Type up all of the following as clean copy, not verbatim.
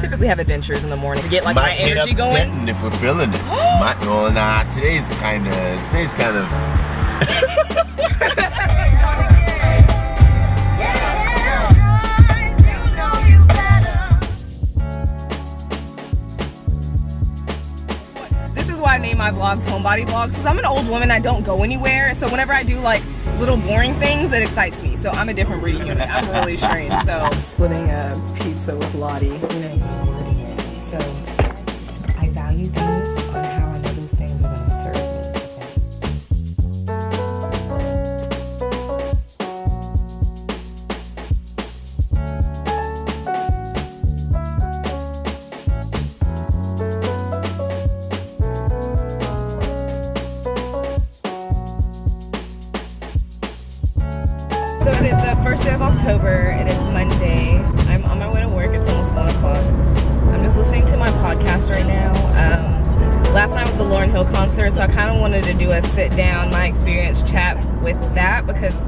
typically have adventures in the morning to get like my energy going. If we're feeling it. Well, nah, today's kind of. This is why I name my vlogs Homebody Vlogs, because I'm an old woman, I don't go anywhere, so whenever I do like little boring things, it excites me. So I'm a different breed of human. I'm really strange. So splitting a pizza with Lottie, you know, putting it. So I value things on how I know those things are going to serve me. So it is the 1st day of October, it is Monday, I'm on my way to work, it's almost 1 o'clock. I'm just listening to my podcast right now. Last night was the Lauryn Hill concert, so I kind of wanted to do a sit down, my experience chat with that, because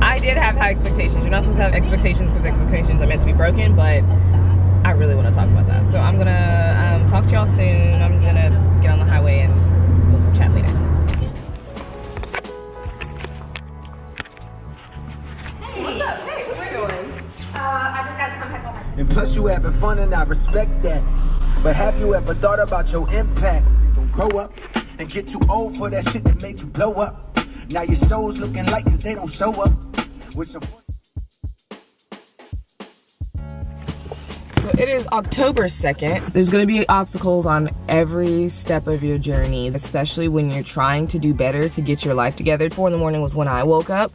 I did have high expectations. You're not supposed to have expectations because expectations are meant to be broken, but I really want to talk about that. So I'm going to talk to y'all soon. I'm going to get on the highway and we'll chat later. And plus you having fun and I respect that. But have you ever thought about your impact? You gon' grow up and get too old for that shit that made you blow up. Now your show's looking like cause they don't show up. With some So it is October 2nd. There's gonna be obstacles on every step of your journey, especially when you're trying to do better to get your life together. 4 in the morning was when I woke up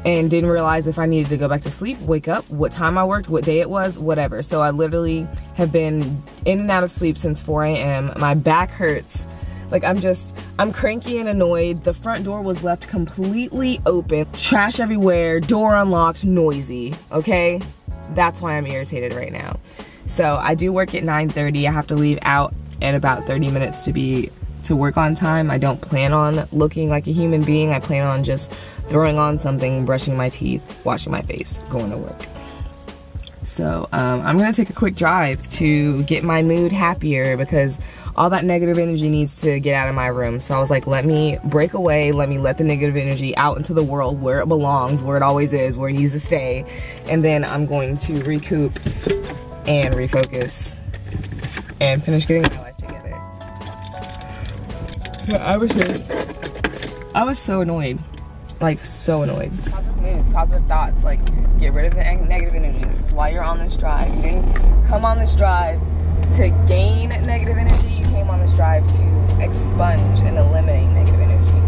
and didn't realize if I needed to go back to sleep, wake up, what time I worked, what day it was, whatever. So I literally have been in and out of sleep since 4 a.m. My back hurts. Like I'm cranky and annoyed. The front door was left completely open. Trash everywhere, door unlocked, noisy, okay? That's why I'm irritated right now. So I do work at 9:30. I have to leave out in about 30 minutes to work on time. I don't plan on looking like a human being. I plan on just throwing on something, brushing my teeth, washing my face, going to work. So I'm gonna take a quick drive to get my mood happier because all that negative energy needs to get out of my room. So I was like, let me break away, let me let the negative energy out into the world where it belongs, where it always is, where it needs to stay. And then I'm going to recoup and refocus and finish getting my life together. But I was so annoyed. Like, so annoyed. Positive moods, positive thoughts, like, get rid of the negative energy. This is why you're on this drive. You didn't come on this drive to gain negative energy. You came on this drive to expunge and eliminate negative energy.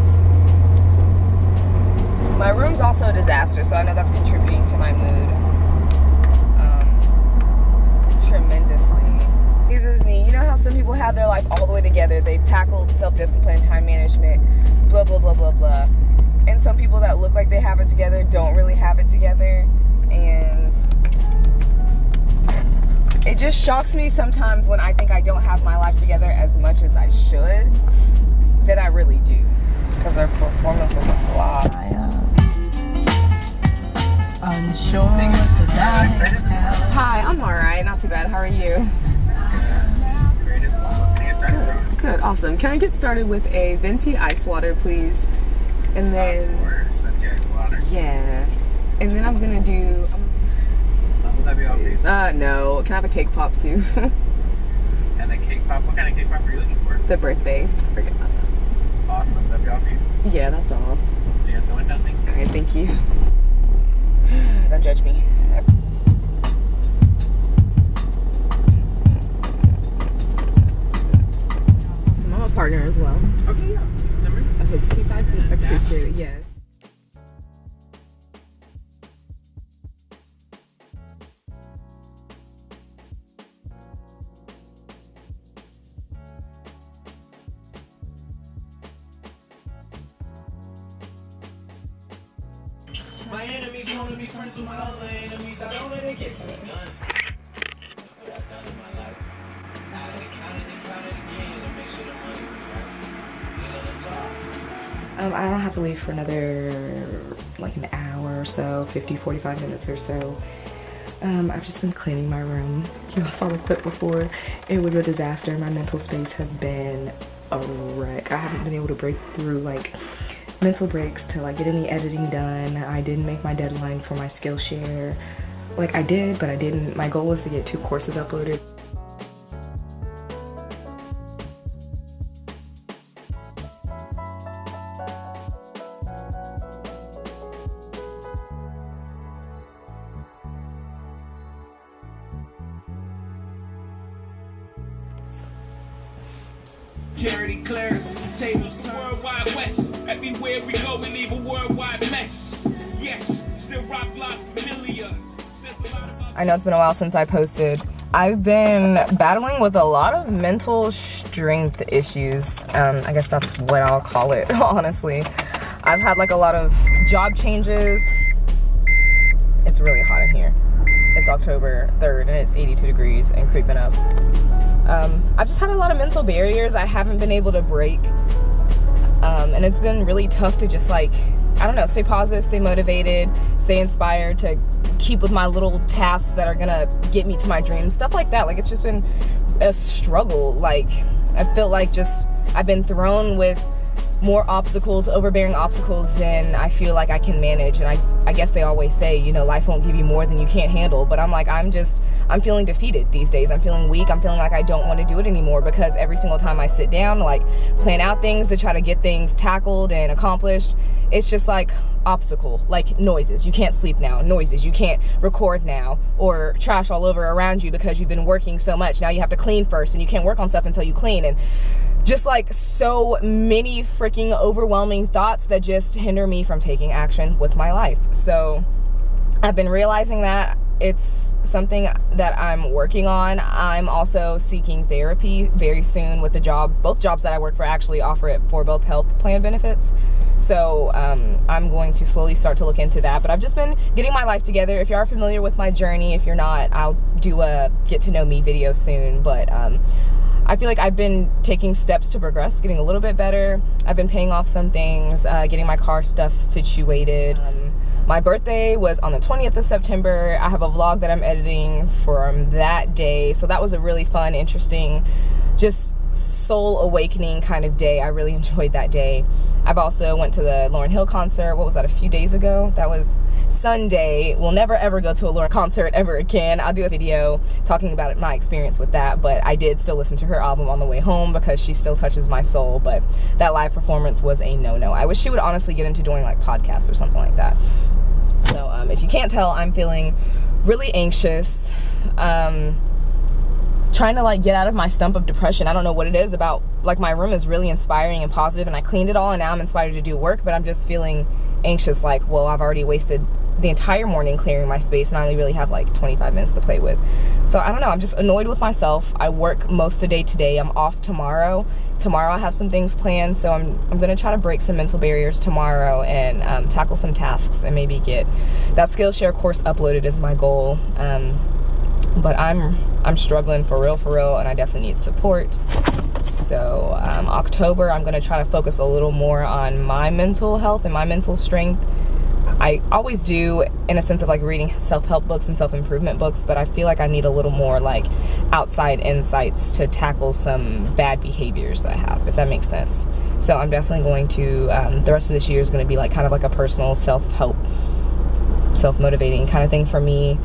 My room's also a disaster, so I know that's contributing to my mood tremendously. This is me. You know how some people have their life all the way together. They've tackled self-discipline, time management, blah, blah, blah, blah, blah. And some people that look like they have it together don't really have it together. And it just shocks me sometimes when I think I don't have my life together as much as I should, that I really do. Because their performance was a flop. Unsure what the diamonds have. Hi, I'm alright, not too bad. How are you? Good, awesome. Can I get started with a venti ice water, please? And then, yeah. And then I'm gonna do. Will that be all for you? No. Can I have a cake pop too? And a cake pop? What kind of cake pop are you looking for? The birthday. Forget about that. Awesome. Will that be all for you? Yeah, that's all. See you at the window. Thank you. Alright, thank you. Don't judge me. So I'm a partner as well. Okay, yeah. Numbers? Okay, it's 256. I appreciate it, yes. My enemies wanna be friends with my other enemies. I don't let it get to me. That's done in my life. I had to count it again to make sure the money was right. You know the talk. I don't have to leave for another like an hour or so, 50, 45 minutes or so. I've just been cleaning my room. You all saw the clip before. It was a disaster. My mental space has been a wreck. I haven't been able to break through like mental breaks to like get any editing done. I didn't make my deadline for my Skillshare. Like I did, but I didn't. My goal was to get 2 courses uploaded. Security clears, tables turn. Worldwide West, everywhere we go, we leave a worldwide mess. Yes, still rock block familiar. I know it's been a while since I posted. I've been battling with a lot of mental strength issues. I guess that's what I'll call it, honestly. I've had like a lot of job changes. It's really hot in here. It's October 3rd and it's 82 degrees and creeping up. I've just had a lot of mental barriers I haven't been able to break. And it's been really tough to just like, I don't know, stay positive, stay motivated, stay inspired, to keep with my little tasks that are gonna get me to my dreams, stuff like that. Like it's just been a struggle. Like I feel like just I've been thrown with more obstacles, overbearing obstacles than I feel like I can manage. And I guess they always say, you know, life won't give you more than you can't handle. But I'm like, I'm feeling defeated these days. I'm feeling weak. I'm feeling like I don't want to do it anymore, because every single time I sit down, like plan out things to try to get things tackled and accomplished, it's just like obstacle, like noises. You can't sleep now. Noises. You can't record now, or trash all over around you because you've been working so much. Now you have to clean first, and you can't work on stuff until you clean. And just like so many freaking overwhelming thoughts that just hinder me from taking action with my life. So I've been realizing that it's something that I'm working on. I'm also seeking therapy very soon with the job. Both jobs that I work for actually offer it for both health plan benefits. So I'm going to slowly start to look into that. But I've just been getting my life together. If you are familiar with my journey, if you're not, I'll do a get to know me video soon. But I feel like I've been taking steps to progress, getting a little bit better. I've been paying off some things, getting my car stuff situated. My birthday was on the 20th of September. I have a vlog that I'm editing from that day. So that was a really fun, interesting, just soul awakening kind of day. I really enjoyed that day. I've also went to the Lauryn Hill concert. What was that, a few days ago? That was Sunday. We'll never ever go to a Lauryn concert ever again. I'll do a video talking about my experience with that, but I did still listen to her album on the way home because she still touches my soul. But that live performance was a no-no. I wish she would honestly get into doing like podcasts or something like that. So if you can't tell, I'm feeling really anxious, trying to like get out of my stump of depression. I don't know what it is about, like my room is really inspiring and positive, and I cleaned it all, and now I'm inspired to do work, but I'm just feeling anxious, like, well, I've already wasted the entire morning clearing my space and I only really have like 25 minutes to play with. So I don't know, I'm just annoyed with myself. I work most of the day today. I'm off tomorrow. Tomorrow I have some things planned, so I'm gonna try to break some mental barriers tomorrow and tackle some tasks and maybe get that Skillshare course uploaded is my goal. But I'm struggling for real, and I definitely need support. So October, I'm gonna try to focus a little more on my mental health and my mental strength. I always do, in a sense of like reading self-help books and self-improvement books, but I feel like I need a little more like outside insights to tackle some bad behaviors that I have, if that makes sense. So I'm definitely going to, the rest of this year is going to be like kind of like a personal self-help, self-motivating kind of thing for me.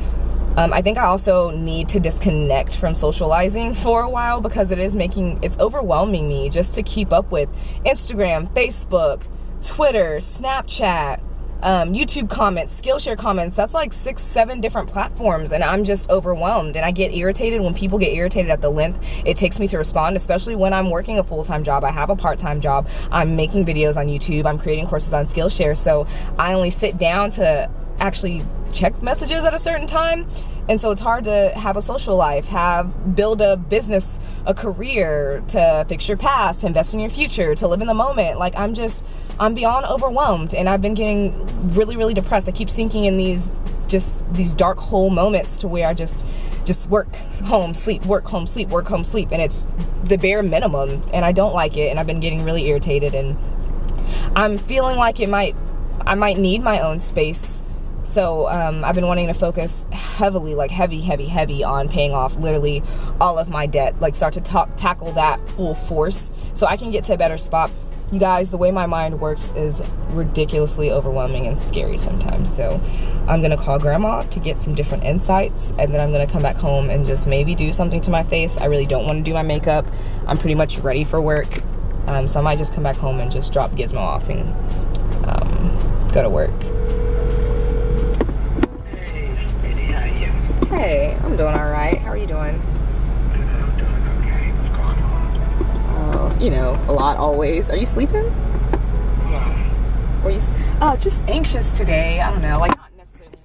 I think I also need to disconnect from socializing for a while, because it's overwhelming me just to keep up with Instagram, Facebook, Twitter, Snapchat, YouTube comments, Skillshare comments. That's like 6-7 different platforms, and I'm just overwhelmed, and I get irritated when people get irritated at the length it takes me to respond, especially when I'm working a full-time job. I have a part-time job. I'm making videos on YouTube. I'm creating courses on Skillshare, so I only sit down to actually check messages at a certain time. And so it's hard to have a social life, build a business, a career, to fix your past, to invest in your future, to live in the moment. Like I'm beyond overwhelmed, and I've been getting really, really depressed. I keep sinking in these dark hole moments to where I just work, home, sleep, work, home, sleep, work, home, sleep. And it's the bare minimum, and I don't like it. And I've been getting really irritated, and I'm feeling like I might need my own space So I've been wanting to focus heavily, like heavy on paying off literally all of my debt, like start to tackle that full force so I can get to a better spot. You guys, the way my mind works is ridiculously overwhelming and scary sometimes. So I'm gonna call grandma to get some different insights, and then I'm gonna come back home and just maybe do something to my face. I really don't want to do my makeup. I'm pretty much ready for work. So I might just come back home and just drop Gizmo off and go to work. Hey, Sweetie, how are you? Hey, I'm doing all right. How are you doing? I'm doing okay. What's going on? You know, a lot always. Are you sleeping? Well, Or you? Oh, just anxious today. I don't know, like not necessarily.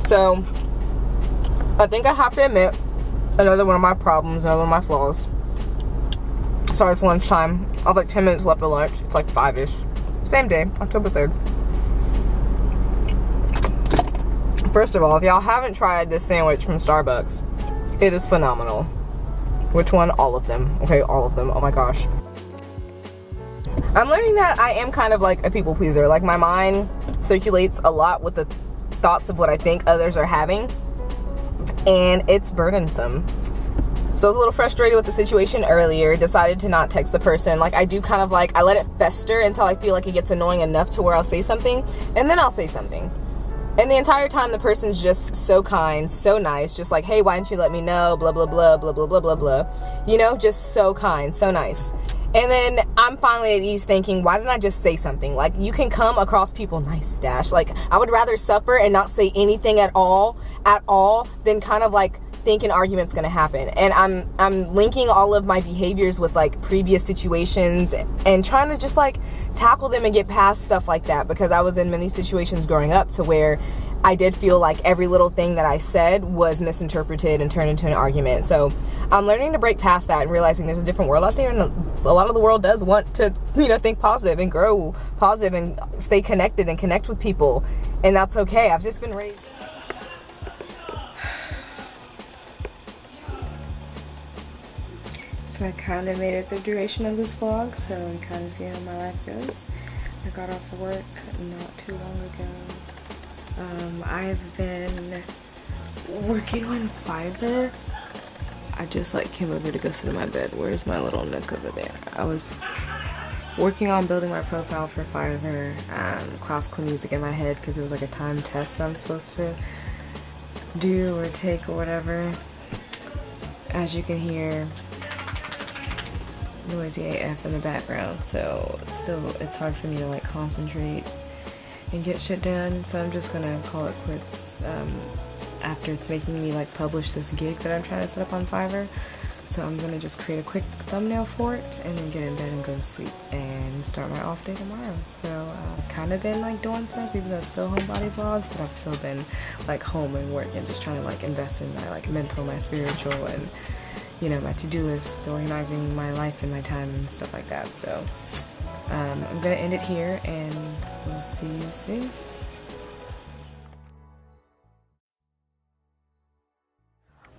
So, I think I have to admit, another one of my problems, another one of my flaws. Sorry, it's lunchtime. I have like 10 minutes left of lunch. It's like 5-ish. Same day, October 3rd. First of all, if y'all haven't tried this sandwich from Starbucks, it is phenomenal. Which one? All of them. Okay, all of them. Oh my gosh. I'm learning that I am kind of like a people pleaser. Like my mind circulates a lot with the thoughts of what I think others are having, and it's burdensome. So I was a little frustrated with the situation earlier, decided to not text the person. Like I do kind of like, I let it fester until I feel like it gets annoying enough to where I'll say something, and then I'll say something. And the entire time the person's just so kind, so nice, just like, hey, why didn't you let me know, blah, blah, blah, blah, blah, blah, blah, blah. You know, just so kind, so nice. And then I'm finally at ease thinking, why didn't I just say something? Like, you can come across people nice, Dash. Like, I would rather suffer and not say anything at all, than kind of like think an argument's gonna happen. And I'm linking all of my behaviors with like previous situations and trying to just like tackle them and get past stuff like that, because I was in many situations growing up to where I did feel like every little thing that I said was misinterpreted and turned into an argument. So I'm learning to break past that and realizing there's a different world out there, and a lot of the world does want to, you know, think positive and grow positive and stay connected and connect with people, and that's okay. I've just been raised. So I kind of made it the duration of this vlog, so you kind of see how my life goes. I got off of work not too long ago. I've been working on Fiverr. I just like came over to go sit in my bed. Where's my little nook over there? I was working on building my profile for Fiverr, classical music in my head, because it was like a timed test that I'm supposed to do or take or whatever. As you can hear, noisy AF in the background, so still it's hard for me to like concentrate and get shit done. So I'm just gonna call it quits after it's making me like publish this gig that I'm trying to set up on Fiverr. So I'm gonna just create a quick thumbnail for it and then get in bed and go to sleep and start my off day tomorrow. So I've kind of been like doing stuff, even though it's still homebody vlogs, but I've still been like home and work and just trying to like invest in my like mental, my spiritual, and you know, my to-do list, organizing my life and my time and stuff like that. So I'm gonna end it here, and we'll see you soon.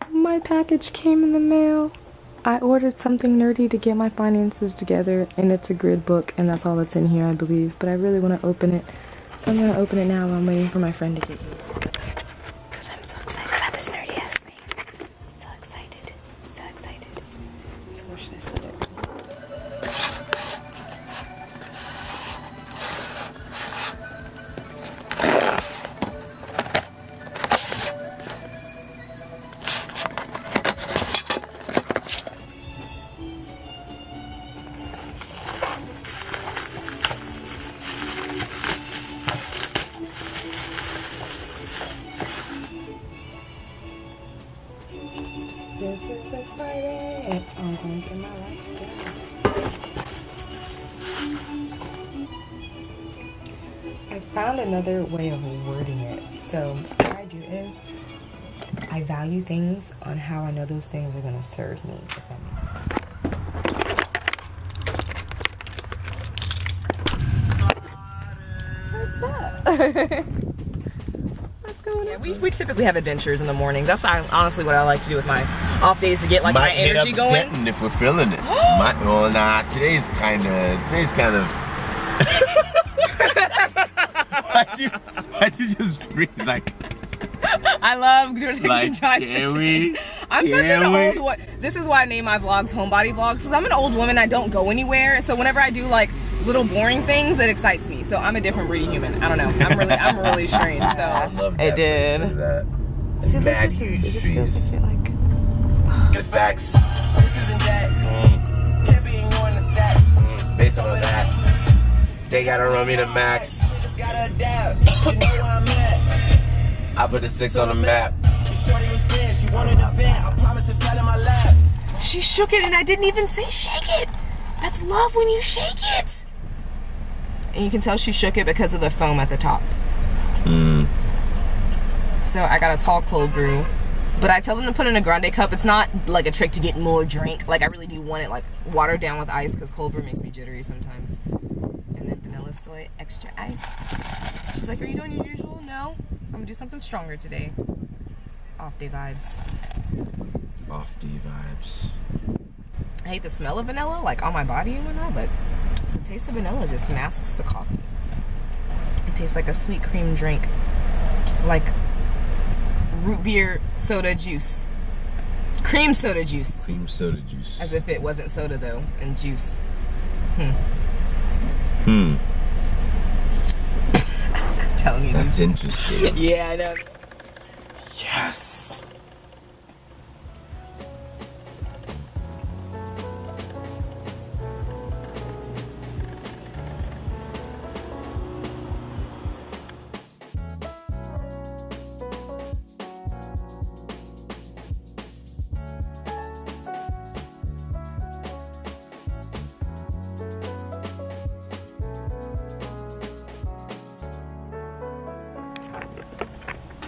My package came in the mail. I ordered something nerdy to get my finances together, and it's a grid book, and that's all that's in here, I believe. But I really want to open it, so I'm gonna open it now while I'm waiting for my friend to get here, because I'm so excited about this nerdy ass thing. So excited, so excited. So where should I set it? This is exciting. I'm going to get my life together. I found another way of wording it. So what I do is I value things on how I know those things are going to serve me. If that makes sense. What's going on? Yeah, we typically have adventures in the mornings. That's honestly what I like to do with my off days to get like my energy going. Denton if we're feeling it. Well, nah, today's kind of. Why'd you just breathe like? I love taking like, drives. I'm such an old one. This is why I name my vlogs Homebody Vlogs, because I'm an old woman. I don't go anywhere. So whenever I do like little boring things, it excites me. So I'm a different breed of human. I don't know. I'm really strange. So I love that. It did. See, look at this. It just feels like you're like. The facts. This isn't that. Can't be ignoring the stats. Based on that, they gotta run me the max. Just gotta adapt. You know where I'm at. I put the 6 on the map. Shorty was big. She wanted a vent. I promise it fell in my lap. She shook it and I didn't even say shake it. That's love when you shake it. And you can tell she shook it because of the foam at the top. So I got a tall cold brew. But I tell them to put in a grande cup. It's not like a trick to get more drink. Like I really do want it like watered down with ice because cold brew makes me jittery sometimes. And then vanilla soy, extra ice. She's like, are you doing your usual? No. I'm gonna do something stronger today. Off day vibes. Off day vibes. I hate the smell of vanilla, like on my body and whatnot, but the taste of vanilla just masks the coffee. It tastes like a sweet cream drink, like root beer soda juice. Cream soda juice. Cream soda juice. As if it wasn't soda though, and juice. Hmm. I'm telling you. That's interesting. Yeah, I know. Yes.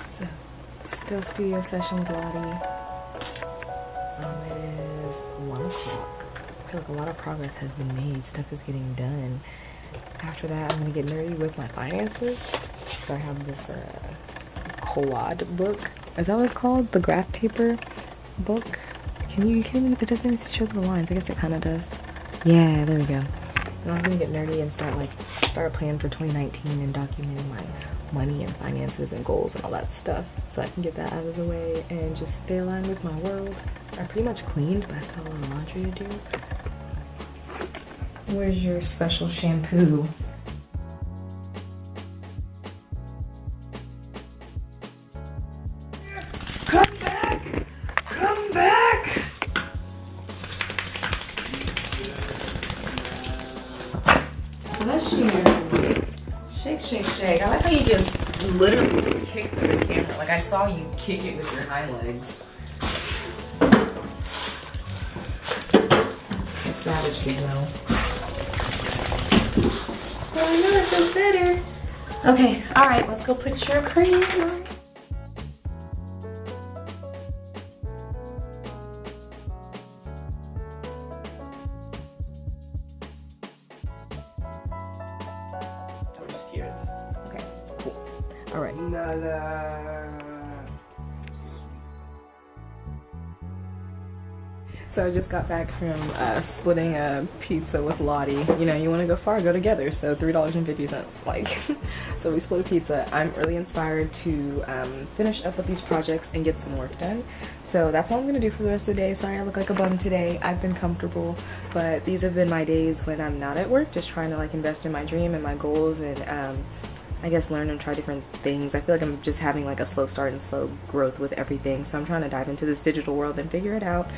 So, still studio session Glotty. It is 1 o'clock. I feel like a lot of progress has been made. Stuff is getting done. After that, I'm gonna get nerdy with my finances. So I have this quad book. Is that what it's called? The graph paper book. It doesn't even show the lines. I guess it kind of does. Yeah, there we go. So I'm gonna get nerdy and start a plan for 2019 and documenting my money and finances and goals and all that stuff, so I can get that out of the way and just stay aligned with my world. I pretty much cleaned, but I still have a lot of laundry to do. Where's your special shampoo? Come back! Come back! Bless you. Shake, shake, shake. I like how you just literally kicked the camera. Like I saw you kick it with your hind legs. That's savage, Gizmo. Oh, I know, it feels better. Okay, alright, let's go put your cream on. Okay, cool. All right. So I just got back from splitting a pizza with Lottie. You know, you want to go far, go together. So $3.50, like. So we split a pizza. I'm really inspired to finish up with these projects and get some work done. So that's all I'm gonna do for the rest of the day. Sorry I look like a bum today. I've been comfortable, but these have been my days when I'm not at work, just trying to like invest in my dream and my goals and I guess learn and try different things. I feel like I'm just having like a slow start and slow growth with everything. So I'm trying to dive into this digital world and figure it out.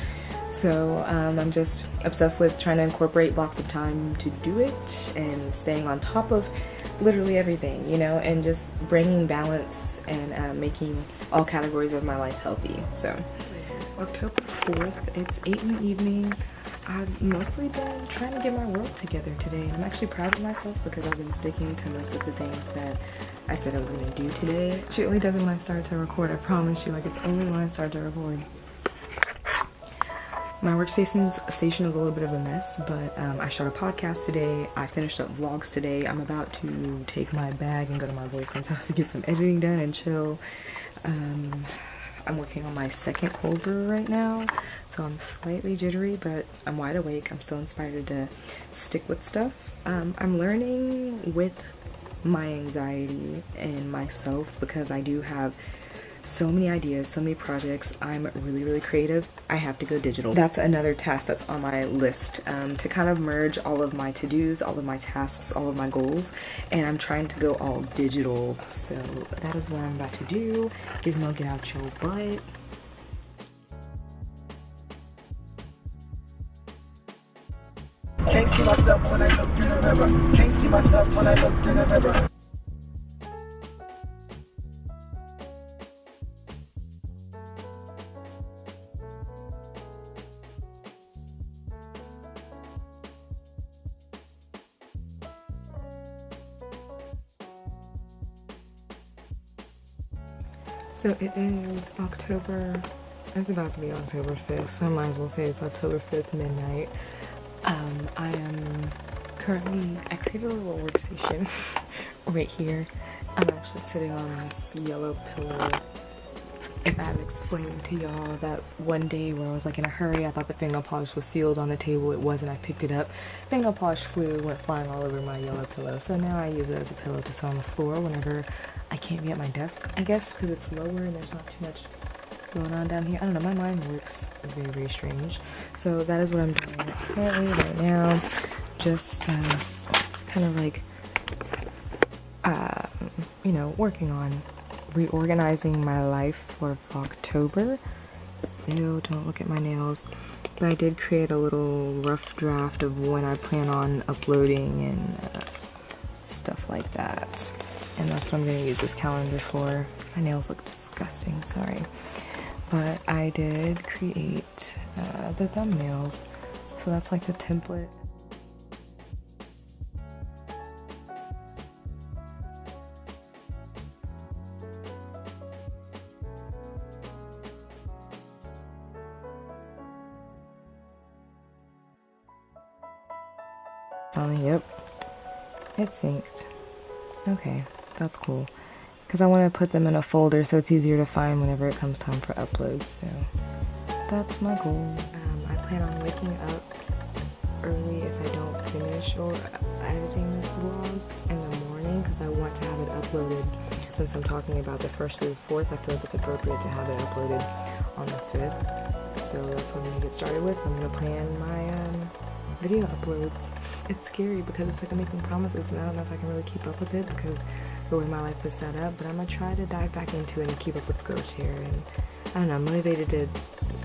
So I'm just obsessed with trying to incorporate blocks of time to do it and staying on top of literally everything, you know, and just bringing balance and making all categories of my life healthy. So it's October 4th, it's 8 in the evening. I've mostly been trying to get my world together today. I'm actually proud of myself because I've been sticking to most of the things that I said I was going to do today. She only does it when I start to record, I promise you. Like, it's only when I start to record. My workstation is a little bit of a mess, but I shot a podcast today. I finished up vlogs today. I'm about to take my bag and go to my boyfriend's house to get some editing done and chill. I'm working on my second cold brew right now, so I'm slightly jittery, but I'm wide awake. I'm still inspired to stick with stuff. I'm learning with my anxiety and myself because I do have so many ideas, so many projects. I'm really creative. I have to go digital. That's another task that's on my list, to kind of merge all of my to-dos, all of my tasks, all of my goals, and I'm trying to go all digital. So that is what I'm about to do. Gizmo, get out your butt. Can't see myself when I looked in the mirror. Can't see myself when I looked in the mirror. So it is October, it's about to be October 5th, so I might as well say it's October 5th midnight. I am currently, I created a little workstation right here. I'm actually sitting on this yellow pillow. If I'm explaining to y'all that one day where I was like in a hurry, I thought the fingernail polish was sealed on the table, it wasn't, I picked it up. Fingernail polish went flying all over my yellow pillow, so now I use it as a pillow to sit on the floor whenever I can't be at my desk, I guess, because it's lower and there's not too much going on down here. I don't know, my mind works very strange. So that is what I'm doing currently right now. Just kind of like, you know, working on reorganizing my life for Vlogtober. Still don't look at my nails. But I did create a little rough draft of when I plan on uploading and stuff like that. And that's what I'm going to use this calendar for. My nails look disgusting, sorry. But I did create the thumbnails. So that's like the template. Yep, it synced. Okay, that's cool. Because I want to put them in a folder so it's easier to find whenever it comes time for uploads. So that's my goal. I plan on waking up early if I don't finish or editing this vlog in the morning because I want to have it uploaded. Since I'm talking about the 1st through the 4th, I feel like it's appropriate to have it uploaded on the 5th. So that's what I'm going to get started with. I'm going to plan my video uploads. It's scary because it's like I'm making promises and I don't know if I can really keep up with it because the way my life is set up, but I'm gonna try to dive back into it and keep up with SKILLSHARE, and I don't know, I'm motivated to,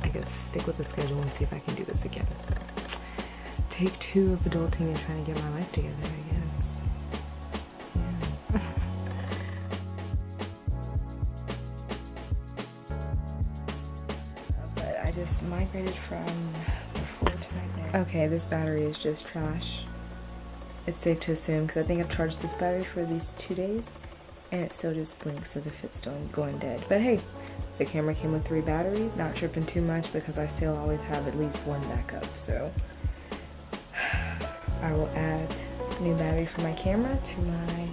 I guess, stick with the schedule and see if I can do this again. So take 2 of adulting and trying to get my life together, I guess. Yeah. But I just migrated from the floor to my bed. Okay, this battery is just trash. It's safe to assume because I think I've charged this battery for at least 2 days and it still just blinks as if it's still going dead. But hey, the camera came with 3 batteries, not tripping too much because I still always have at least 1 backup. So I will add a new battery for my camera to my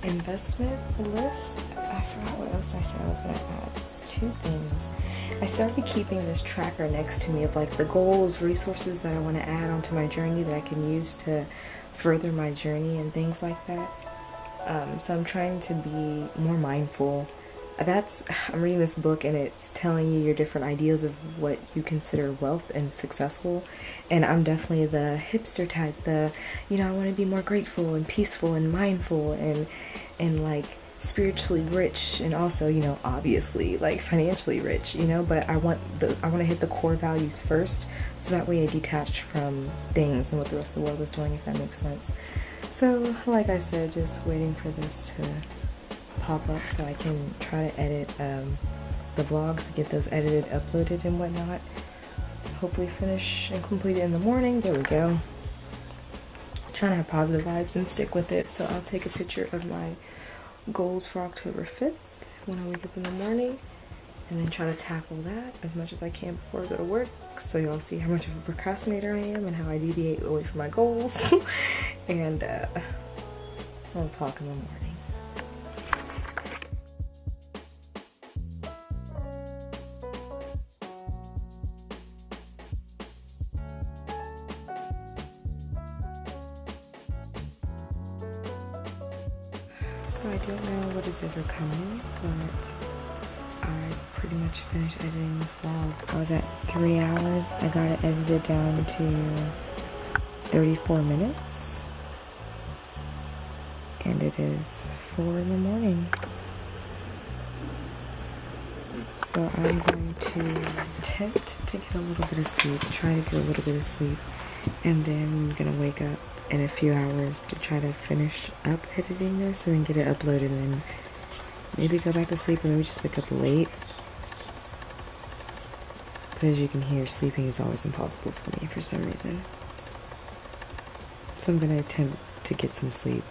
investment list. I forgot what else I said I was gonna add. Just 2 things. I started keeping this tracker next to me of like the goals, resources that I want to add onto my journey that I can use to further my journey and things like that. So I'm trying to be more mindful. I'm reading this book and it's telling you your different ideas of what you consider wealth and successful, and I'm definitely the hipster type, you know, I want to be more grateful and peaceful and mindful and like spiritually rich, and also, you know, obviously like financially rich, you know, but I want to hit the core values first, so that way I detach from things and what the rest of the world is doing, if that makes sense. So like I said, just waiting for this to pop up so I can try to edit the vlogs, get those edited, uploaded and whatnot. Hopefully finish and complete it in the morning. There we go. I'm trying to have positive vibes and stick with it, so I'll take a picture of my goals for October 5th when I wake up in the morning, and then try to tackle that as much as I can before I go to work, so y'all see how much of a procrastinator I am and how I deviate away from my goals. And I'll talk in the morning. So I don't know what is ever coming, but I pretty much finished editing this vlog. I was at 3 hours. I got it edited down to 34 minutes. And it is 4 in the morning. So I'm going to attempt to get a little bit of sleep, try to get a little bit of sleep, and then I'm gonna wake up in a few hours to try to finish up editing this and then get it uploaded, and then maybe go back to sleep or maybe just wake up late. But as you can hear, sleeping is always impossible for me for some reason. So I'm gonna attempt to get some sleep.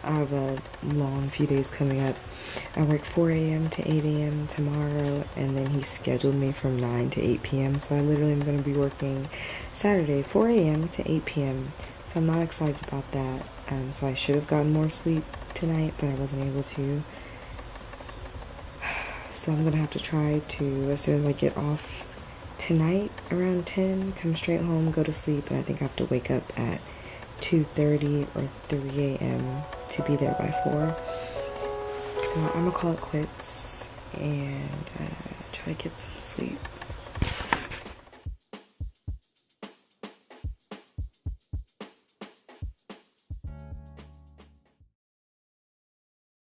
I have a long few days coming up. I work 4 a.m. to 8 a.m. tomorrow, and then he scheduled me from 9 to 8 p.m. So I literally am going to be working Saturday 4 a.m. to 8 p.m. So I'm not excited about that. So I should have gotten more sleep tonight, but I wasn't able to. So I'm going to have to try to, as soon as I get off tonight around 10, come straight home, go to sleep, and I think I have to wake up at 2:30 or 3 a.m. to be there by 4. So I'm gonna call it quits and try to get some sleep.